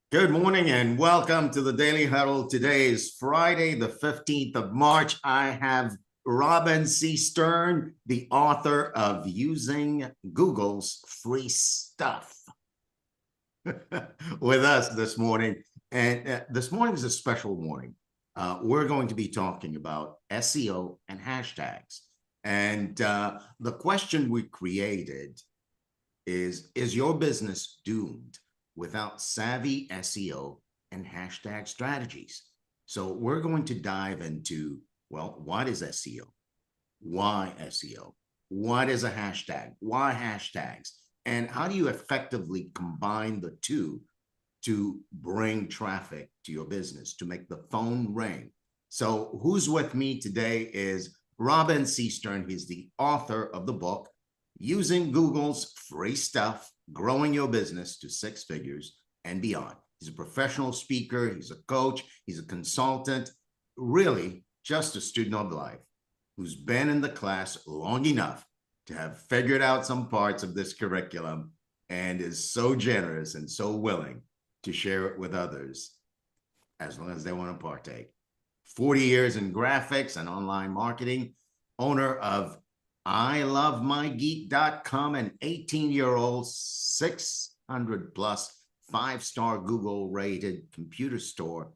Good morning and welcome to the Daily Huddle. Today is Friday, the 15th of March. I have Robin C. Stern, the author of Using Google's Free Stuff, with us this morning. And this morning is a special morning. We're going to be talking about SEO and hashtags. And the question we created is your business doomed without savvy SEO and hashtag strategies? So we're going to dive into, well, what is SEO? Why SEO? What is a hashtag? Why hashtags? And how do you effectively combine the two to bring traffic to your business, to make the phone ring? So who's with me today is Robin C. Stern. He's the author of the book, Using Google's Free Stuff, Growing Your Business to Six Figures and Beyond. He's a professional speaker, he's a coach, he's a consultant, really just a student of life who's been in the class long enough to have figured out some parts of this curriculum and is so generous and so willing to share it with others as long as they want to partake. 40 years in graphics and online marketing, owner of ilovemygeek.com, an 18-year-old 600 plus 5-star Google rated computer store.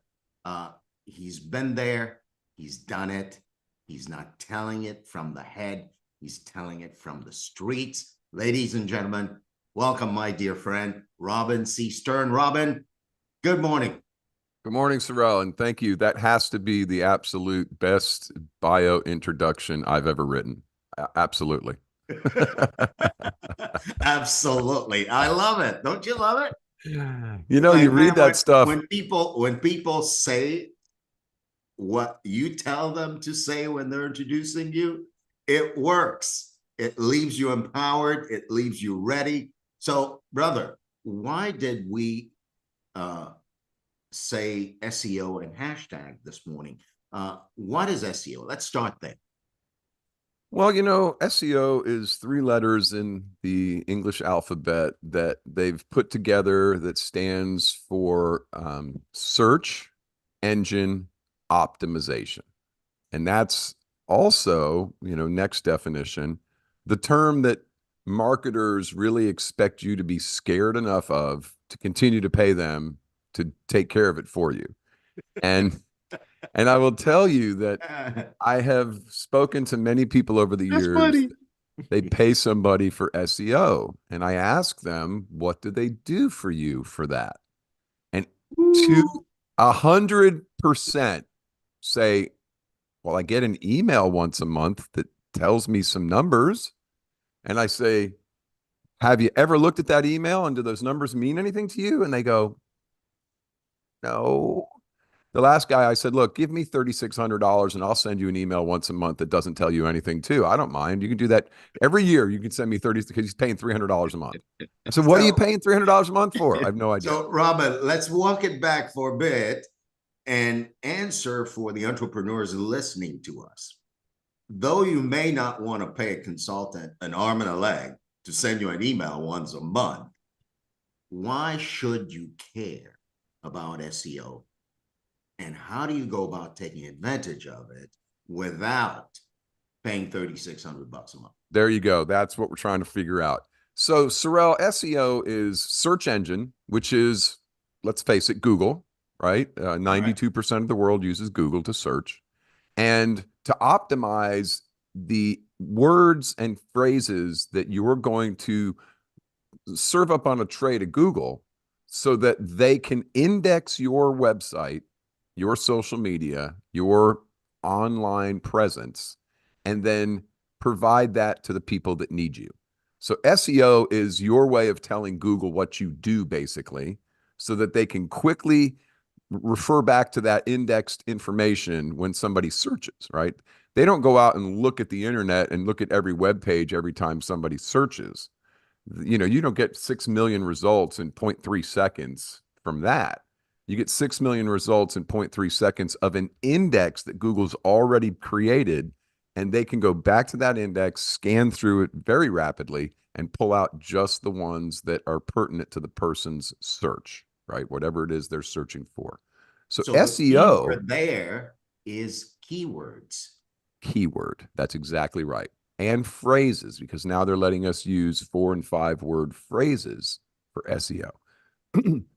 He's been there, he's done it. He's not telling it from the head, he's telling it from the streets. Ladies and gentlemen, welcome my dear friend, Robin C. Stern. Robin, good morning. Good morning, Sorrell, and thank you. That has to be the absolute best bio introduction I've ever written. Absolutely. Absolutely. I love it. Don't you love it? You know, you read that stuff. When people say what you tell them to say when they're introducing you, it works. It leaves you empowered. It leaves you ready. So, brother, why did we say SEO and hashtag this morning? What is SEO? Let's start there. Well, you know, SEO is 3 letters in the English alphabet that they've put together that stands for search engine optimization. And that's also, you know, next definition, the term that marketers really expect you to be scared enough of to continue to pay them to take care of it for you. And I will tell you that I have spoken to many people over the years. Funny. They pay somebody for SEO, and I ask them, what do they do for you for that? And 100% say, well, I get an email once a month that tells me some numbers. And I say, have you ever looked at that email, and do those numbers mean anything to you? And they go, no. The last guy, I said, look, give me $3,600 and I'll send you an email once a month that doesn't tell you anything too. I don't mind. You can do that every year. You can send me 30 because he's paying $300 a month. I said, what are you paying $300 a month for? I have no idea. So, Robin, let's walk it back for a bit and answer for the entrepreneurs listening to us. Though you may not want to pay a consultant an arm and a leg to send you an email once a month, why should you care about SEO? And how do you go about taking advantage of it without paying $3,600 a month? There you go. That's what we're trying to figure out. So, Sorrell, SEO is search engine, which is, let's face it, Google, right? 92% of the world uses Google to search. And to optimize the words and phrases that you're going to serve up on a tray to Google so that they can index your website, your social media, your online presence, and then provide that to the people that need you. So SEO is your way of telling Google what you do, basically, so that they can quickly refer back to that indexed information when somebody searches, right? They don't go out and look at the internet and look at every web page every time somebody searches. You know, you don't get 6 million results in 0.3 seconds from that. You get 6 million results in 0.3 seconds of an index that Google's already created, and they can go back to that index, scan through it very rapidly, and pull out just the ones that are pertinent to the person's search, right? Whatever it is they're searching for. So So the key SEO, word there is keywords. keyword, that's exactly right. And phrases, because now they're letting us use 4 and 5 word phrases for SEO.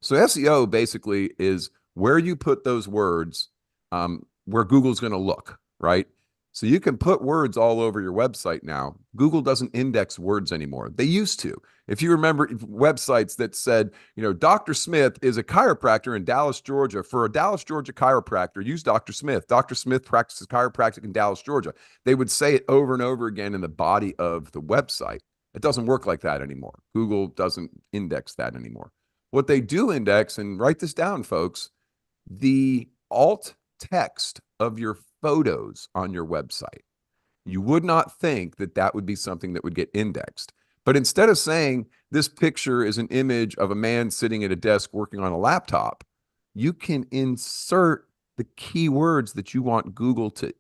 So SEO basically is where you put those words, where Google's going to look, right? So you can put words all over your website now. Google doesn't index words anymore. They used to. If you remember websites that said, you know, Dr. Smith is a chiropractor in Dallas, Georgia. For a Dallas, Georgia chiropractor, use Dr. Smith. Dr. Smith practices chiropractic in Dallas, Georgia. They would say it over and over again in the body of the website. It doesn't work like that anymore. Google doesn't index that anymore. What they do index, and write this down, folks, the alt text of your photos on your website. You would not think that that would be something that would get indexed. But instead of saying this picture is an image of a man sitting at a desk working on a laptop, you can insert the keywords that you want Google to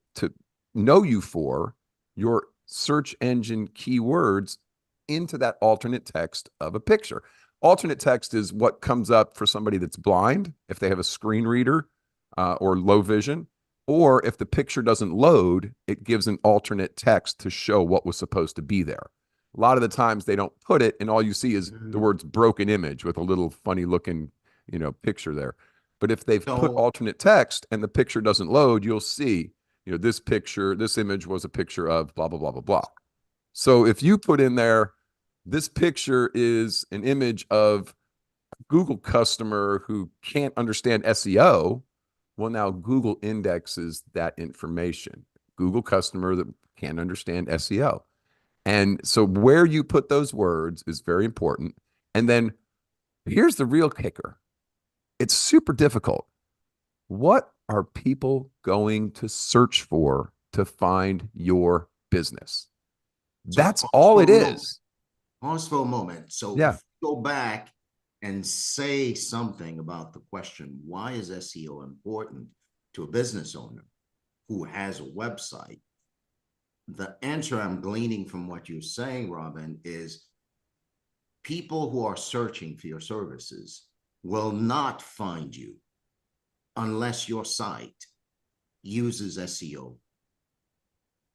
know you for, your search engine keywords, into that alternate text of a picture. Alternate text is what comes up for somebody that's blind, if they have a screen reader or low vision, or if the picture doesn't load, it gives an alternate text to show what was supposed to be there. A lot of the times they don't put it, and all you see is the words broken image with a little funny looking, you know, picture there. But if they've put alternate text and the picture doesn't load, you'll see, you know, this picture, this image was a picture of blah, blah, blah, blah, blah. So if you put in there, this picture is an image of a Google customer who can't understand SEO, well, now Google indexes that information. Google customer that can't understand SEO. And so where you put those words is very important. And then here's the real kicker. It's super difficult. What are people going to search for to find your business? That's all it is. Pause for a moment. So if you go back and say something about the question, why is SEO important to a business owner who has a website? The answer I'm gleaning from what you're saying, Robin, is people who are searching for your services will not find you unless your site uses SEO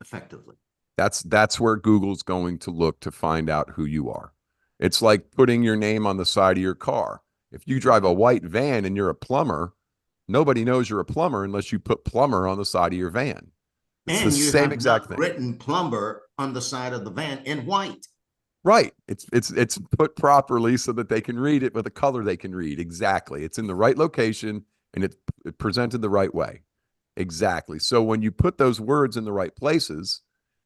effectively. That's where Google's going to look to find out who you are. It's like putting your name on the side of your car. If you drive a white van and you're a plumber, nobody knows you're a plumber unless you put plumber on the side of your van. It's the same exact thing. Written plumber on the side of the van in white. Right. It's put properly so that they can read it with a color they can read. Exactly. It's in the right location and it's presented the right way. Exactly. So when you put those words in the right places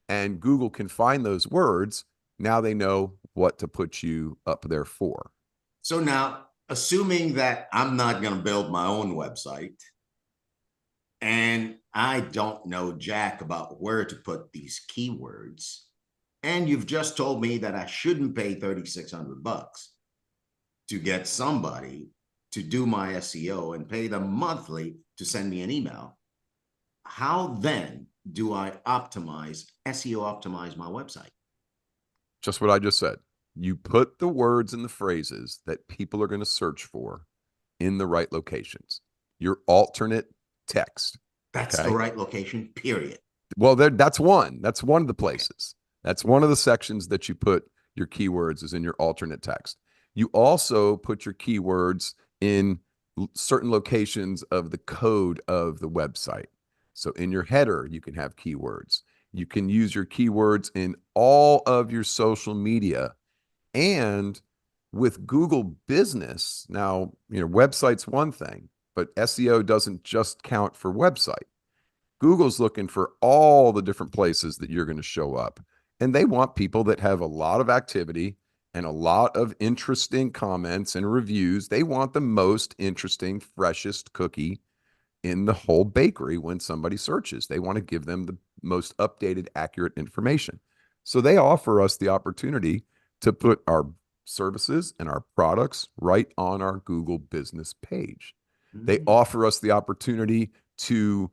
and Google can find those words, now they know what to put you up there for. So now, assuming that I'm not going to build my own website and I don't know jack about where to put these keywords, and you've just told me that I shouldn't pay $3,600 to get somebody to do my SEO and pay them monthly to send me an email, how then do I optimize, SEO optimize my website? Just what I just said. You put the words and the phrases that people are going to search for in the right locations. Your alternate text. That's the right location, period. Well, that's one. That's one of the places. That's one of the sections that you put your keywords is in your alternate text. You also put your keywords in certain locations of the code of the website. So in your header, you can have keywords. You can use your keywords in all of your social media. And with Google Business, now, you know, website's one thing, but SEO doesn't just count for website. Google's looking for all the different places that you're going to show up. And they want people that have a lot of activity and a lot of interesting comments and reviews. They want the most interesting, freshest cookie in the whole bakery when somebody searches. They want to give them the most updated, accurate information. So they offer us the opportunity to put our services and our products right on our Google business page. They offer us the opportunity to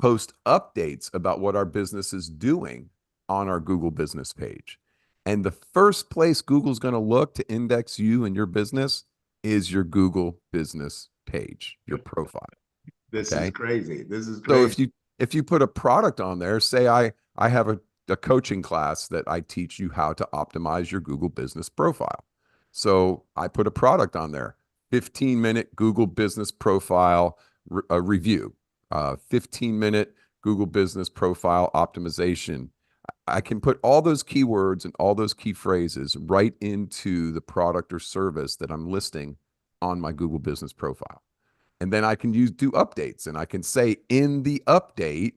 post updates about what our business is doing on our Google business page. And the first place Google's going to look to index you and your business is your Google business page, your profile. This is crazy. This is So crazy. if you put a product on there, say I have a coaching class that I teach you how to optimize your Google business profile. So I put a product on there, 15-minute Google business profile review, 15-minute Google business profile optimization. I can put all those keywords and all those key phrases right into the product or service that I'm listing on my Google business profile. And then I can do updates, and I can say in the update,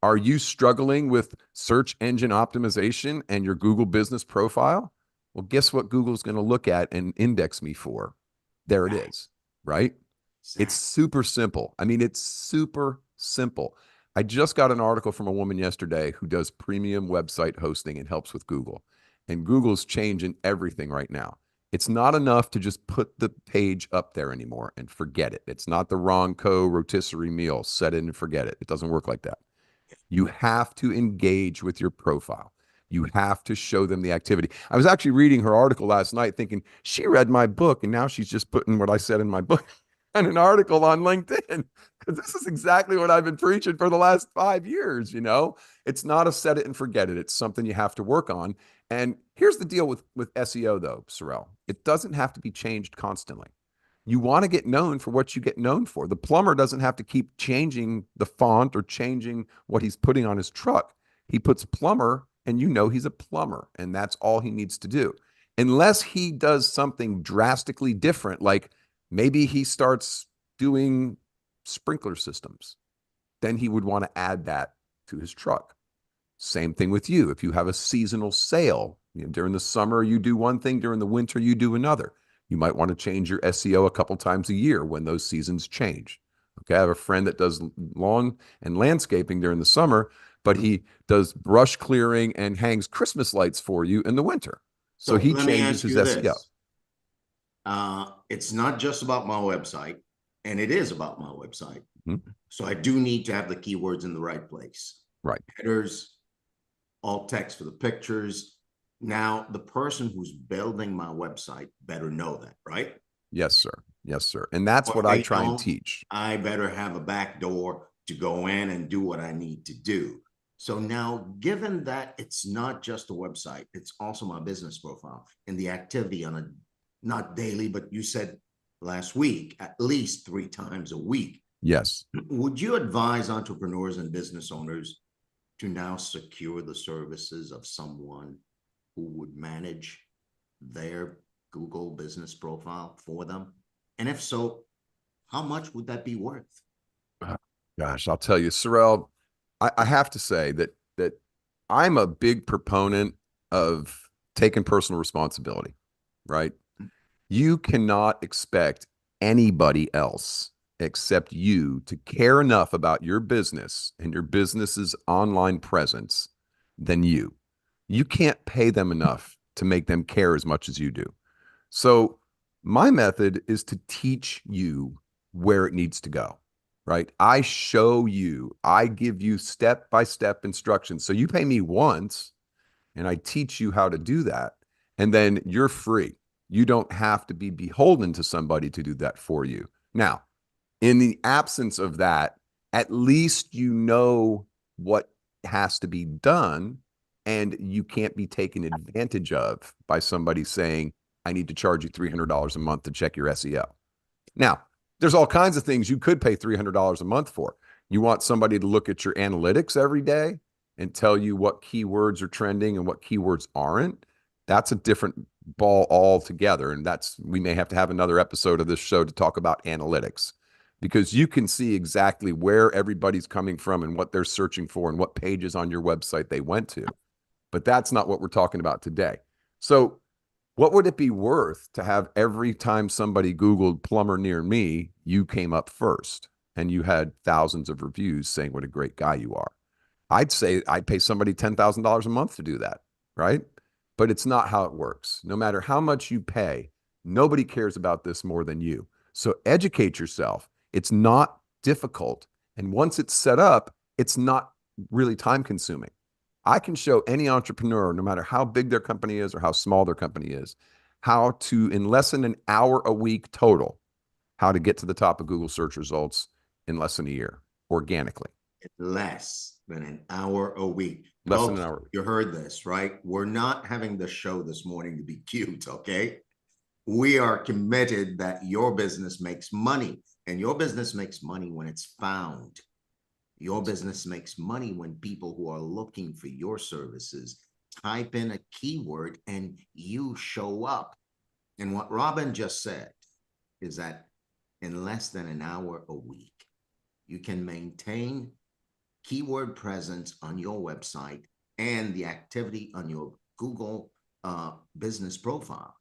are you struggling with search engine optimization and your Google business profile? Well, guess what Google's going to look at and index me for? There it is, right? It's super simple. I mean, it's super simple. I just got an article from a woman yesterday who does premium website hosting and helps with Google. And Google's changing everything right now. It's not enough to just put the page up there anymore and forget it. It's not the Ronco rotisserie meal, set it and forget it. It doesn't work like that. You have to engage with your profile. You have to show them the activity. I was actually reading her article last night thinking she read my book, and now she's just putting what I said in my book and an article on LinkedIn, because this is exactly what I've been preaching for the last 5 years. You know, it's not a set it and forget it. It's something you have to work on. And here's the deal with SEO, though, Sorrel. It doesn't have to be changed constantly. You want to get known for what you get known for. The plumber doesn't have to keep changing the font or changing what he's putting on his truck. He puts plumber, and you know he's a plumber, and that's all he needs to do. Unless he does something drastically different, like maybe he starts doing sprinkler systems, then he would want to add that to his truck. Same thing with you. If you have a seasonal sale, during the summer, you do one thing, during the winter, you do another. You might want to change your SEO a couple times a year when those seasons change. Okay, I have a friend that does lawn and landscaping during the summer, but he does brush clearing and hangs Christmas lights for you in the winter. So he let me changes ask his you SEO. this. It's not just about my website, and it is about my website. Mm-hmm. So I do need to have the keywords in the right place. Right. Headers, alt text for the pictures. Now, the person who's building my website better know that, right? Yes, sir. Yes, sir. And that's Or what I try and teach. I better have a back door to go in and do what I need to do. So now, given that it's not just a website, it's also my business profile and the activity on a, not daily, but you said last week, at least 3 times a week. Yes. Would you advise entrepreneurs and business owners to now secure the services of someone who would manage their Google business profile for them? And if so, how much would that be worth? Gosh, I'll tell you, Sorrel, I have to say that I'm a big proponent of taking personal responsibility, right? You cannot expect anybody else except you to care enough about your business and your business's online presence than you. You can't pay them enough to make them care as much as you do. So my method is to teach you where it needs to go, right? I show you, I give you step-by-step instructions. So you pay me once and I teach you how to do that. And then you're free. You don't have to be beholden to somebody to do that for you. Now, in the absence of that, at least you know what has to be done, and you can't be taken advantage of by somebody saying, I need to charge you $300 a month to check your SEO. Now, there's all kinds of things you could pay $300 a month for. You want somebody to look at your analytics every day and tell you what keywords are trending and what keywords aren't. That's a different ball altogether. And we may have to have another episode of this show to talk about analytics, because you can see exactly where everybody's coming from and what they're searching for and what pages on your website they went to. But that's not what we're talking about today. So What would it be worth to have every time somebody Googled plumber near me, you came up first and you had thousands of reviews saying what a great guy you are? I'd say I'd pay somebody $10,000 a month to do that, right? But it's not how it works. No matter how much you pay, nobody cares about this more than you. So educate yourself. It's not difficult. And once it's set up, it's not really time consuming. I can show any entrepreneur, no matter how big their company is or how small their company is, how to, in less than an hour a week total, how to get to the top of Google search results in less than a year organically. Less than an hour a week. Less than Folks, an hour a week. you heard this, right? We're not having the show this morning to be cute, okay? We are committed that your business makes money, and your business makes money when it's found. Your business makes money when people who are looking for your services type in a keyword and you show up. And what Robin just said is that in less than an hour a week, you can maintain keyword presence on your website and the activity on your Google business profile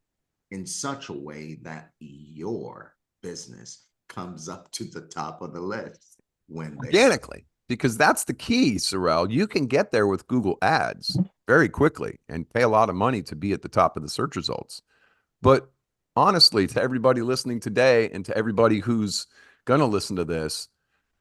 in such a way that your business comes up to the top of the list when they organically, because that's the key, Sorrel. You can get there with Google Ads very quickly and pay a lot of money to be at the top of the search results. But honestly, to everybody listening today and to everybody who's going to listen to this,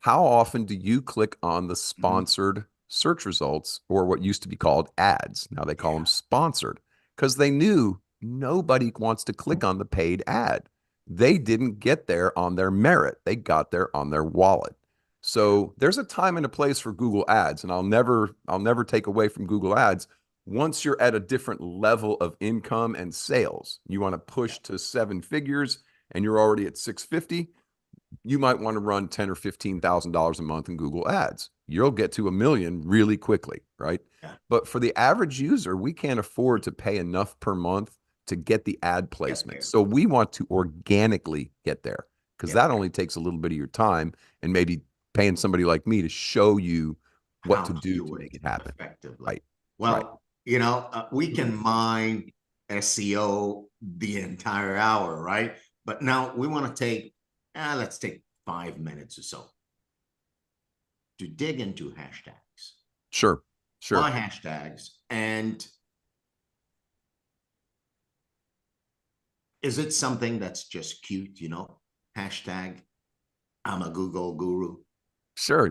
how often do you click on the sponsored search results, or what used to be called ads? Now they call them sponsored, because they knew nobody wants to click on the paid ad. They didn't get there on their merit. They got there on their wallet. So there's a time and a place for Google Ads, and I'll never take away from Google Ads. Once you're at a different level of income and sales, you want to push to 7 figures and you're already at 650, you might want to run $10,000 or $15,000 a month in Google Ads. You'll get to $1 million really quickly, right? Yeah. But for the average user, we can't afford to pay enough per month to get the ad placement. So we want to organically get there, because that only takes a little bit of your time and maybe paying somebody like me to show you what to do to make it happen effectively. Right. Well, right. You know, we can mine SEO the entire hour, right? But now we want to take, let's take 5 minutes or so to dig into hashtags. Sure. Why hashtags? And is it something that's just cute, you know? Hashtag, I'm a Google guru. Sure.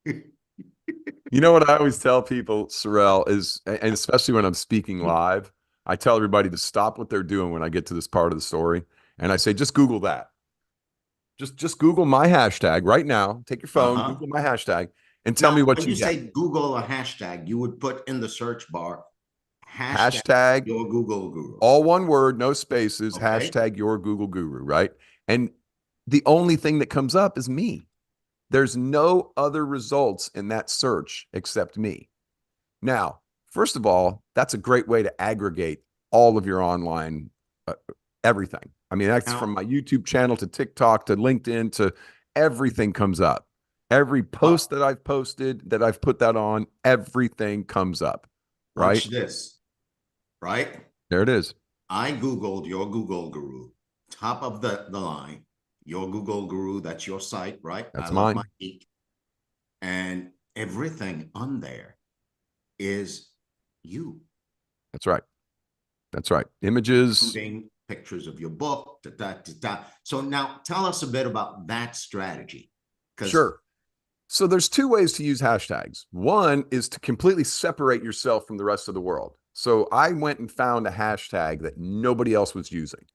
You know what I always tell people, Sorrel, is, and especially when I'm speaking live, I tell everybody to stop what they're doing when I get to this part of the story. And I say, just Google that. Just Google my hashtag right now. Take your phone, Google my hashtag, and tell me what when you you get. say Google a hashtag, you would put in the search bar, hashtag your Google guru. All one word, no spaces, Okay. hashtag your Google guru, right? And the only thing that comes up is me. There's no other results in that search except me. Now, first of all, that's a great way to aggregate all of your online everything. I mean, that's from my YouTube channel to TikTok to LinkedIn to everything comes up. Every post that I've posted, that I've put that on, everything comes up. Right? Watch this. Right? There it is. I Googled your Google guru, top of the line, your Google guru. That's your site, right? That's I love mine. my geek. And everything on there is you. That's right. That's right. Images. Including pictures of your book. So now tell us a bit about that strategy. Sure. So there's 2 ways to use hashtags. One is to completely separate yourself from the rest of the world. So I went and found a hashtag that nobody else was using.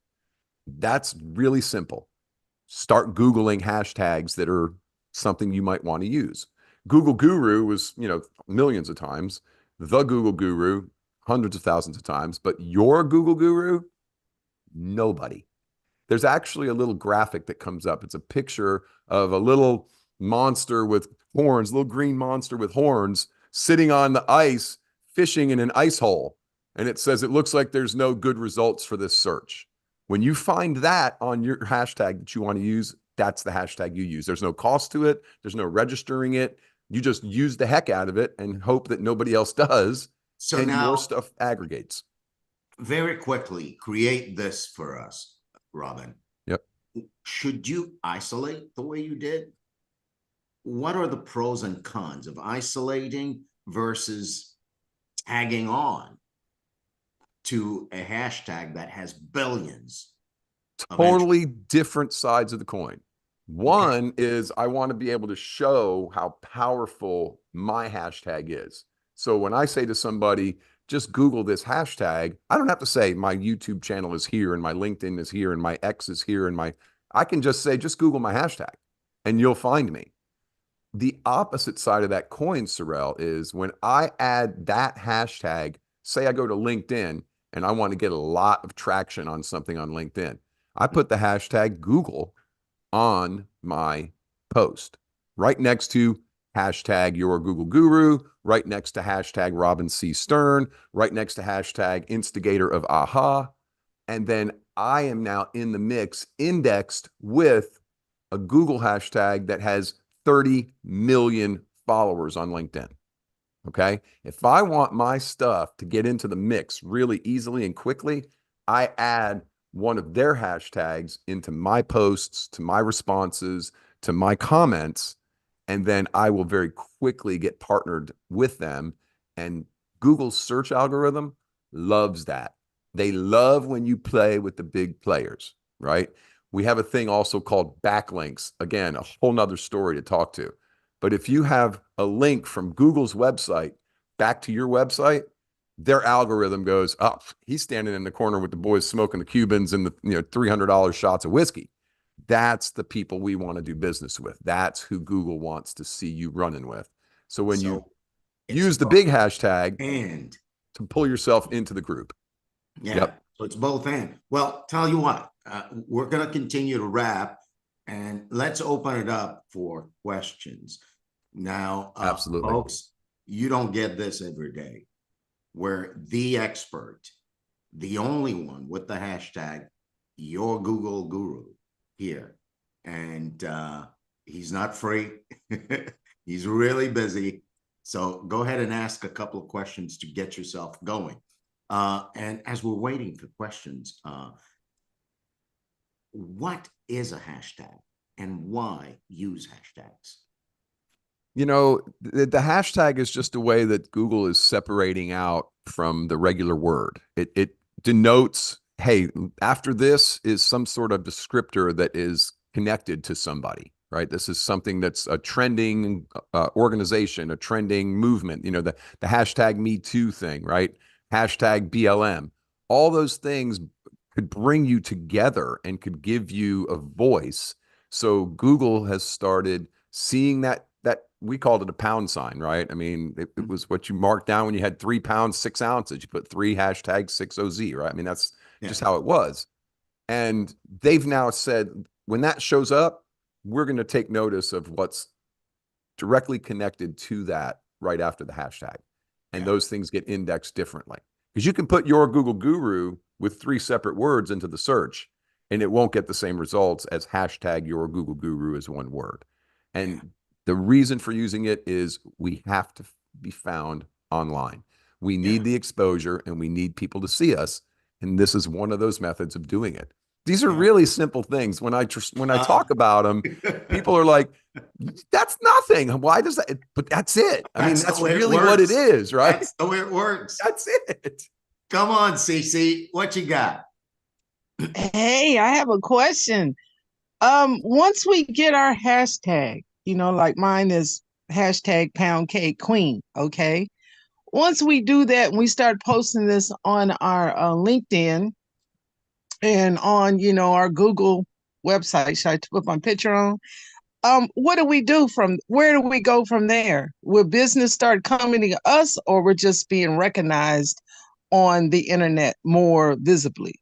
That's really simple. Start Googling hashtags that are something you might want to use. Google Guru was, millions of times. The Google Guru, hundreds of thousands of times. But your Google Guru, nobody. There's actually a little graphic that comes up. It's a picture of a little monster with horns, little green monster with horns sitting on the ice, fishing in an ice hole. And it says, it looks like there's no good results for this search. When you find that on your hashtag that you want to use, that's the hashtag you use. There's no cost to it. There's no registering it. You just use the heck out of it and hope that nobody else does. So and now your stuff aggregates. very quickly, create this for us, Robin. Yep. Should you isolate the way you did? What are the pros and cons of isolating versus tagging on to a hashtag that has billions of entries? Totally different sides of the coin. Okay. One is I want to be able to show how powerful my hashtag is. So when I say to somebody, just Google this hashtag, I don't have to say my YouTube channel is here and my LinkedIn is here and my X is here and I can just say, just Google my hashtag and you'll find me. The opposite side of that coin, Sorrel, is when I add that hashtag, say I go to LinkedIn and I want to get a lot of traction on something on LinkedIn. I put the hashtag Google on my post right next to hashtag your Google guru, right next to hashtag Robin C. Stern, right next to hashtag instigator of aha. And then I am now in the mix, indexed with a Google hashtag that has 30 million followers on LinkedIn. Okay. If I want my stuff to get into the mix really easily and quickly, I add one of their hashtags into my posts, to my responses, to my comments, and then I will very quickly get partnered with them. And Google's search algorithm loves that. They love when you play with the big players, right? We have a thing also called backlinks. Again, a whole nother story to talk to. But if you have a link from Google's website back to your website, their algorithm goes, oh, he's standing in the corner with the boys smoking the Cubans and the $300 shots of whiskey. That's the people we want to do business with. That's who Google wants to see you running with. So when you use the big hashtag and to pull yourself into the group. Yeah. Yep. So it's both and. Well, tell you what, we're going to continue to wrap and let's open it up for questions. Now, Absolutely. folks, you don't get this every day. We're the expert, the only one with the hashtag your Google guru here. And he's not free. He's really busy. So go ahead and ask a couple of questions to get yourself going. And as we're waiting for questions, what is a hashtag and why use hashtags? The hashtag is just a way that Google is separating out from the regular word. It denotes, hey, after this is some sort of descriptor that is connected to somebody, right? This is something that's a trending organization, a trending movement, the hashtag Me Too thing, right? Hashtag BLM. All those things could bring you together and could give you a voice. So Google has started seeing that we called it a pound sign, right? I mean, it was what you marked down when you had 3 pounds, 6 ounces. You put 3 hashtag 6OZ, right? I mean, that's just how it was. And they've now said, when that shows up, we're going to take notice of what's directly connected to that right after the hashtag. And those things get indexed differently. Because you can put your Google guru with 3 separate words into the search, and it won't get the same results as hashtag your Google guru as one word. And the reason for using it is we have to be found online. We need the exposure and we need people to see us. And this is one of those methods of doing it. These are really simple things. When I talk about them, people are like, that's nothing. Why does that? But that's it. I mean, that's really what it is, right? That's the way it works. That's it. Come on, CC. What you got? Hey, I have a question. Once we get our hashtag, like mine is hashtag pound cake queen. Okay. Once we do that and we start posting this on our LinkedIn and on, our Google website, should I put my picture on? What do we do where do we go from there? Will business start coming to us or we're just being recognized on the internet more visibly?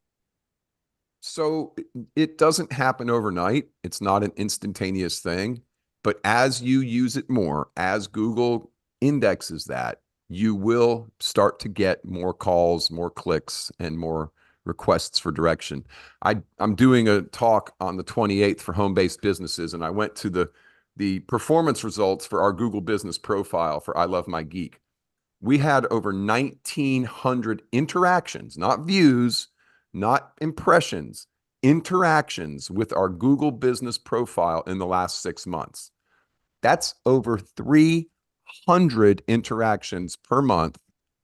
So it doesn't happen overnight. It's not an instantaneous thing. But as you use it more, as Google indexes that, you will start to get more calls, more clicks, and more requests for direction. I'm doing a talk on the 28th for home-based businesses, and I went to the performance results for our Google business profile for I Love My Geek. we had over 1,900 interactions, not views, not impressions, interactions with our Google business profile in the last 6 months. That's over 300 interactions per month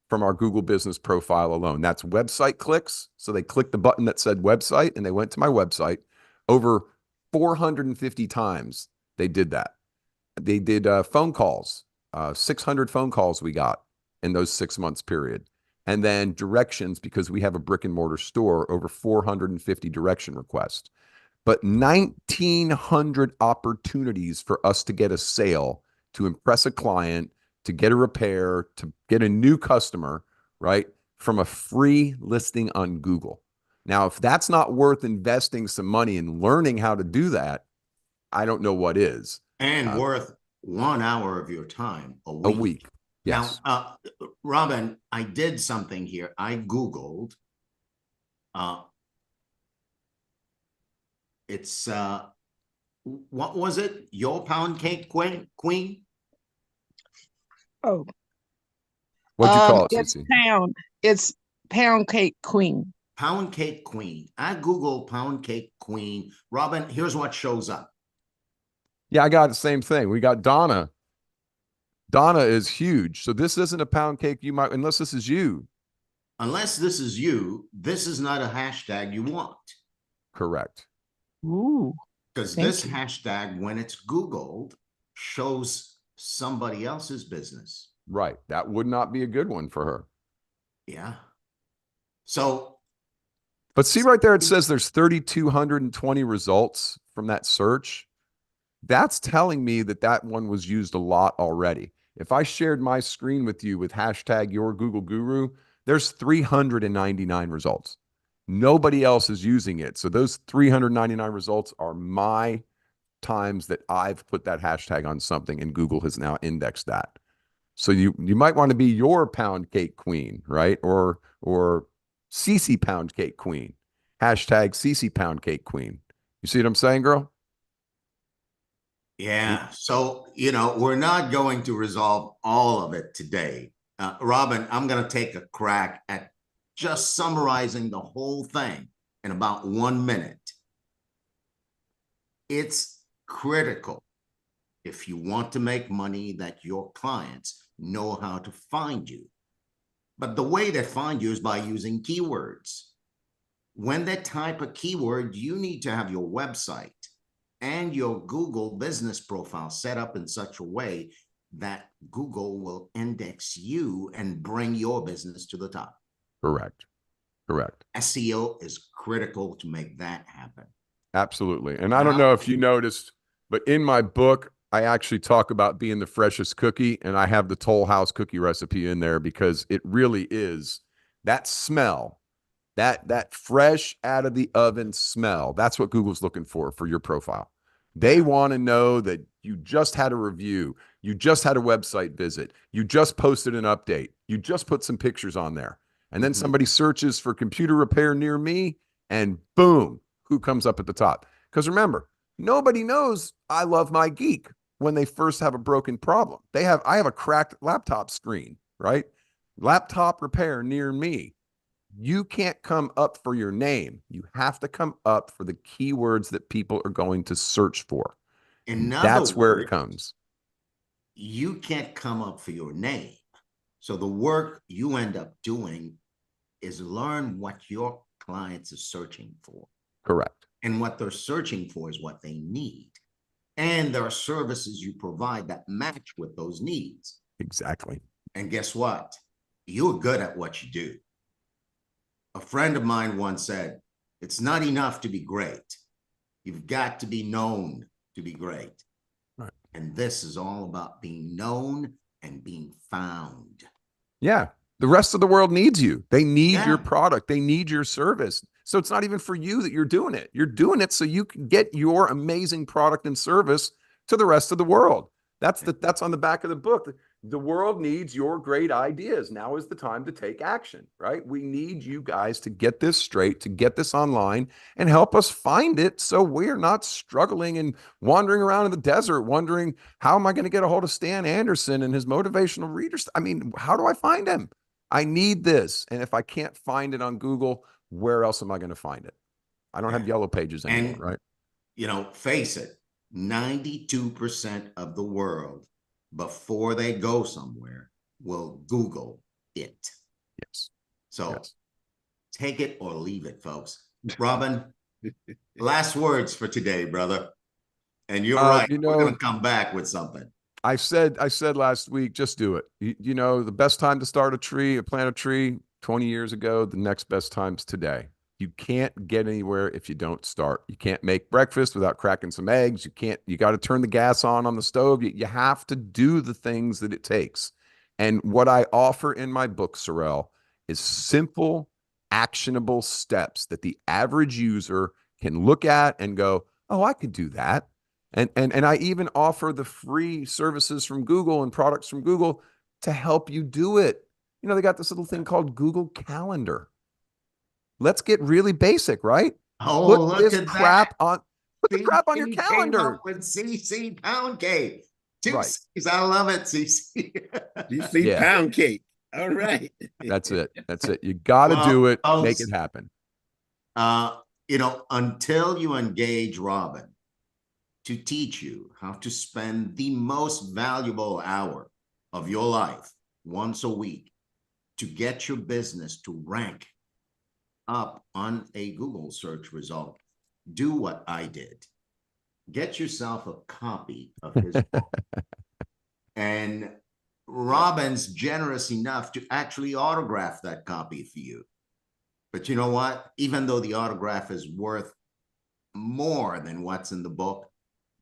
from our Google business profile alone. That's website clicks. So they clicked the button that said website and they went to my website. Over 450 times they did that. They did phone calls, 600 phone calls we got in those 6 months period. And then directions, because we have a brick and mortar store, over 450 direction requests. But 1,900 opportunities for us to get a sale, to impress a client, to get a repair, to get a new customer, right? From a free listing on Google. Now, if that's not worth investing some money in learning how to do that, I don't know what is. And worth 1 hour of your time a week. A week. Yes. Now, Robin, I did something here. I Googled, it's, what was it? Your pound cake queen? Oh, What'd you call it, it's Cece? pound. It's pound cake queen. Pound cake queen. I Googled pound cake queen. Robin, here's what shows up. Yeah, I got the same thing. We got Donna. Donna is huge. So this isn't a pound cake you might, unless this is you. Unless this is you, this is not a hashtag you want. Correct. Ooh. Because Thank this you. hashtag, when it's Googled, shows somebody else's business. Right. That would not be a good one for her. Yeah. So, But see right there, it says there's 3,220 results from that search. That's telling me that that one was used a lot already. If I shared my screen with you with hashtag your Google Guru, there's 399 results. Nobody else is using it. So those 399 results are my times that I've put that hashtag on something and Google has now indexed that. So you might want to be your pound cake queen, right? Or Cece pound cake queen. Hashtag Cece pound cake queen. You see what I'm saying, girl? yeah. So, we're not going to resolve all of it today. Robin, I'm going to take a crack at just summarizing the whole thing in about 1 minute. It's critical, if you want to make money, that your clients know how to find you. But the way they find you is by using keywords. When they type a keyword, you need to have your website and your Google business profile set up in such a way that Google will index you and bring your business to the top. Correct. Correct. SEO is critical to make that happen. Absolutely. And I don't know if you noticed, but in my book, I actually talk about being the freshest cookie, and I have the Toll House cookie recipe in there because it really is that smell, that fresh out of the oven smell. That's what Google's looking for your profile. They want to know that you just had a review, you just had a website visit, you just posted an update, you just put some pictures on there. And then somebody searches for computer repair near me, and boom, who comes up at the top? Because remember, nobody knows I love my geek when they first have a broken problem. I have a cracked laptop screen, right? Laptop repair near me. You can't come up for your name. You have to come up for the keywords that people are going to search for. That's where it comes. You can't come up for your name. So the work you end up doing is learn what your clients are searching for. Correct. And what they're searching for is what they need. And there are services you provide that match with those needs. Exactly. And guess what? You're good at what you do. A friend of mine once said, it's not enough to be great. You've got to be known to be great. Right. And this is all about being known and being found. Yeah. The rest of the world needs you. They need your product. They need your service. So it's not even for you that you're doing it. You're doing it so you can get your amazing product and service to the rest of the world. That's on the back of the book. The world needs your great ideas. Now is the time to take action, right? We need you guys to get this straight, to get this online and help us find it so we're not struggling and wandering around in the desert, wondering, how am I going to get a hold of Stan Anderson and his motivational readers? I mean, how do I find him? I need this. And if I can't find it on Google, where else am I going to find it? I don't have yellow pages anymore, And, right? you know, face it, 92% of the world, before they go somewhere, will Google it. Yes. So Yes. take it or leave it, folks. Robin, last words for today, brother. And you're right. You We're know, going to come back with something. I said last week, just do it. You know, the best time to start a tree, plant a tree 20 years ago, the next best time's today. You can't get anywhere if you don't start. You can't make breakfast without cracking some eggs. You got to turn the gas on the stove. You have to do the things that it takes. And what I offer in my book, Sorrel, is simple, actionable steps that the average user can look at and go, oh, I could do that. And I even offer the free services from Google and products from Google to help you do it. You know, they got this little thing called Google Calendar. Let's get really basic, right? Oh, Put look this at crap that. on, put the crap on your CC came calendar. up with CC Pound Cake. Two Right. C's. I love it, CC. DC Yeah. Pound Cake. All right. That's it. That's it. You got to do it. Make it happen. You know, until you engage Robin to teach you how to spend the most valuable hour of your life once a week to get your business to rank up on a Google search result, do what I did. Get yourself a copy of his book. And Robin's generous enough to actually autograph that copy for you. But you know what? Even though the autograph is worth more than what's in the book,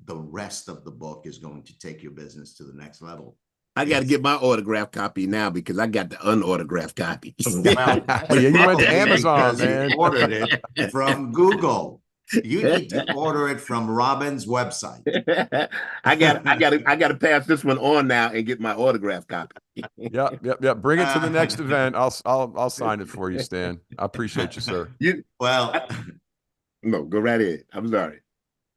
the rest of the book is going to take your business to the next level. I got to get my autograph copy now because I got the unautographed copy. Well, Yeah, you went to Amazon, man. You ordered it from Google. You need to order it from Robin's website. I got to pass this one on now and get my autograph copy. Yep. Bring it to the next event. I'll sign it for you, Stan. I appreciate you, sir. No, go right ahead. I'm sorry.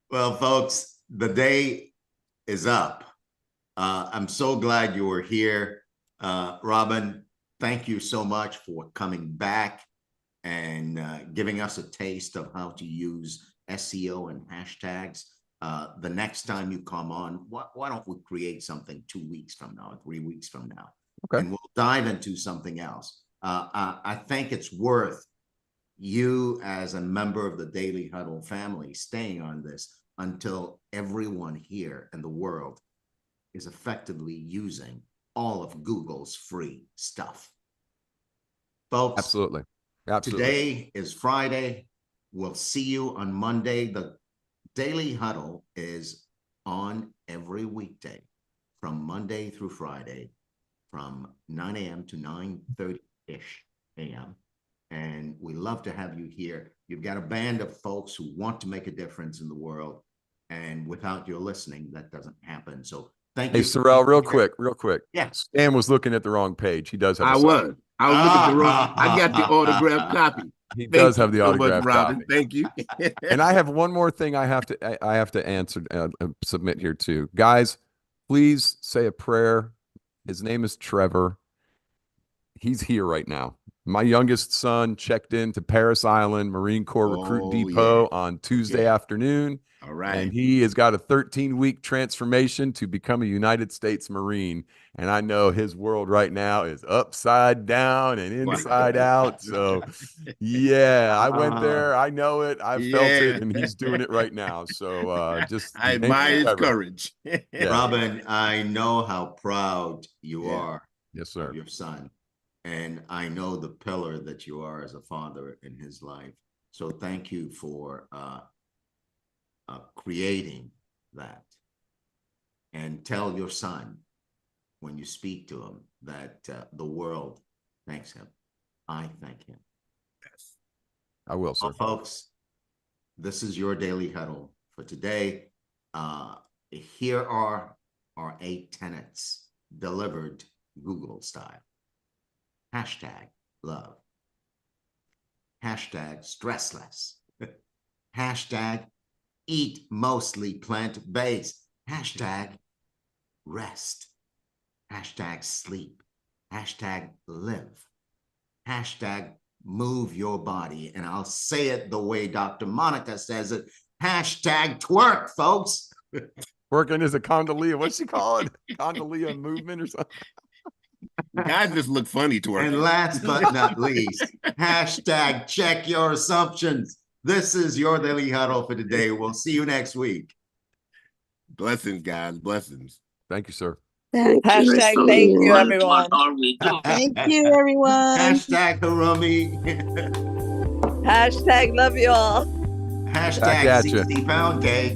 Well, folks, the day is up. I'm so glad you were here. Robin, thank you so much for coming back and giving us a taste of how to use SEO and hashtags. The next time you come on, why don't we create something 2 weeks from now, 3 weeks from now? Okay. And we'll dive into something else. I think it's worth you as a member of the Daily Huddle family staying on this until everyone here in the world is effectively using all of Google's free stuff. Folks, Absolutely. Today is Friday. We'll see you on Monday. The Daily Huddle is on every weekday from Monday through Friday from 9 a.m. to 9:30-ish a.m. And we love to have you here. You've got a band of folks who want to make a difference in the world. And without your listening, that doesn't happen. So thank you. Hey, Sorrel, real quick. Yeah. Stan was looking at the wrong page. He does have I was looking at the wrong. I got the autograph copy. He does have the autograph Robin. copy. Thank you. And I have one more thing I have to answer submit here too. Guys, please say a prayer. His name is Trevor. He's here right now. My youngest son checked into Paris Island Marine Corps Recruit Depot on Tuesday afternoon. All right. And he has got a 13-week transformation to become a United States Marine. And I know his world right now is upside down and inside out. So, yeah, I went there. I know it. I felt it. And he's doing it right now. So I admire his courage. Robin, I know how proud you are yes, sir. of your son. And I know the pillar that you are as a father in his life. So thank you for creating that. And tell your son when you speak to him that the world thanks him. I thank him. Yes. I will, sir. Well, folks, this is your Daily Huddle for today. Here are are 8 tenets delivered Google style. Hashtag love. Hashtag stress less. Hashtag eat mostly plant-based. Hashtag rest. Hashtag sleep. Hashtag live. Hashtag move your body. And I'll say it the way Dr. Monica says it. Hashtag twerk, folks. Working as a condoleezza. What's she called? Condoleezza movement or something? Guys just look funny to her. And last but not least, hashtag check your assumptions. This is your Daily Huddle for today. We'll see you next week. Blessings, guys. Blessings. Thank you, sir. Hashtag thank you, everyone. Thank you, everyone. Hashtag Harumi. Hashtag love you all. Hashtag Back at ya. 60 pound cake.